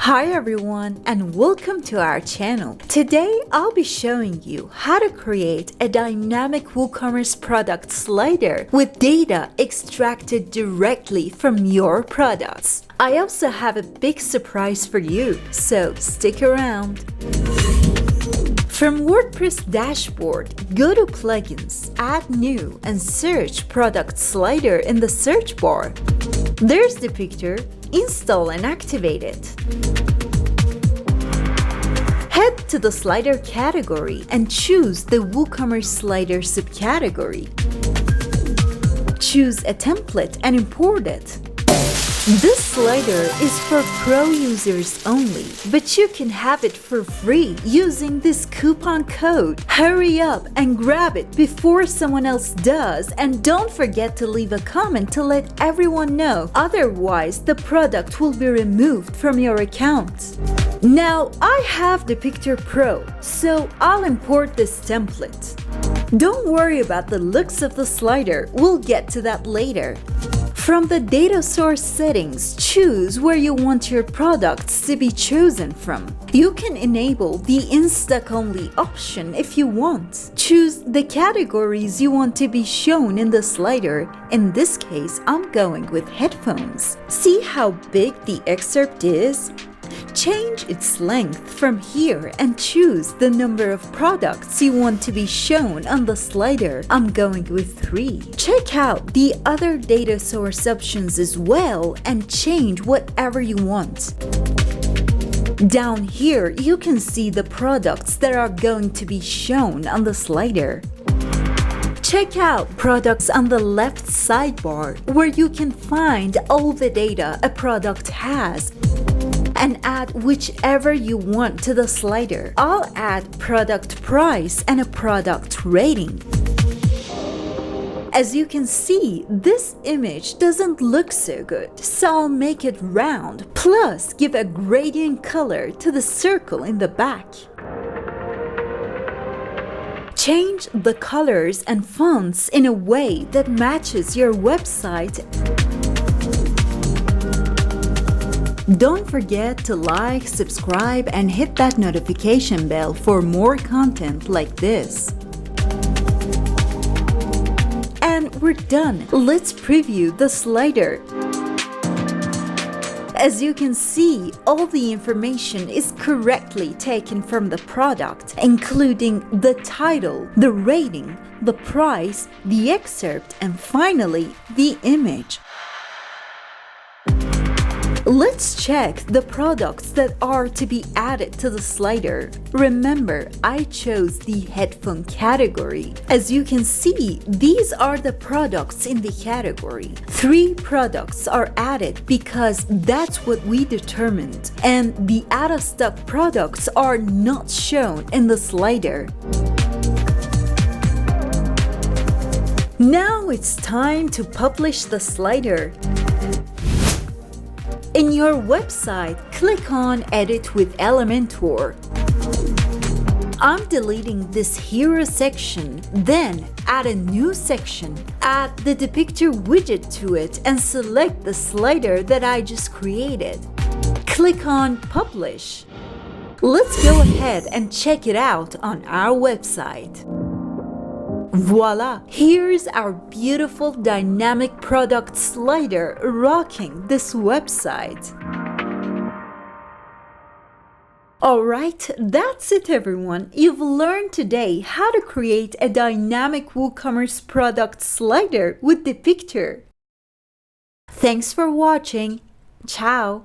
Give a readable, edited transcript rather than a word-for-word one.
Hi everyone and welcome to our channel. Today I'll be showing you how to create a dynamic WooCommerce product slider with data extracted directly from your products. I also have a big surprise for you, so stick around. From WordPress dashboard, go to Plugins, add New and search Product Slider in the search bar. There's Depicter. Install and activate it. Head to the slider category and choose the WooCommerce slider subcategory. Choose a template and import it. This slider is for pro users only, but you can have it for free using this coupon code. Hurry up and grab it before someone else does, and don't forget to leave a comment to let everyone know, otherwise the product will be removed from your account. Now I have Depicter Pro, so I'll import this template. Don't worry about the looks of the slider, we'll get to that later. From the data source settings, choose where you want your products to be chosen from. You can enable the in-stock only option if you want. Choose the categories you want to be shown in the slider. In this case, I'm going with headphones. See how big the excerpt is? Change its length from here and choose the number of products you want to be shown on the slider. I'm going with 3. Check out the other data source options as well and change whatever you want. Down here, you can see the products that are going to be shown on the slider. Check out Products on the left sidebar, where you can find all the data a product has and add whichever you want to the slider. I'll add product price and a product rating. As you can see, this image doesn't look so good, so I'll make it round, plus give a gradient color to the circle in the back. Change the colors and fonts in a way that matches your website. Don't forget to like, subscribe, and hit that notification bell for more content like this. And we're done. Let's preview the slider. As you can see, all the information is correctly taken from the product, including the title, the rating, the price, the excerpt, and finally, the image. Let's check the products that are to be added to the slider. Remember, I chose the headphone category. As you can see, these are the products in the category. 3 products are added because that's what we determined, and the out-of-stock products are not shown in the slider. Now it's time to publish the slider. In your website, click on Edit with Elementor. I'm deleting this hero section, then add a new section. Add the Depicter widget to it and select the slider that I just created. Click on Publish. Let's go ahead and check it out on our website. Voila! Here's our beautiful dynamic product slider rocking this website. Alright, that's it everyone. You've learned today how to create a dynamic WooCommerce product slider with Depicter. Thanks for watching. Ciao!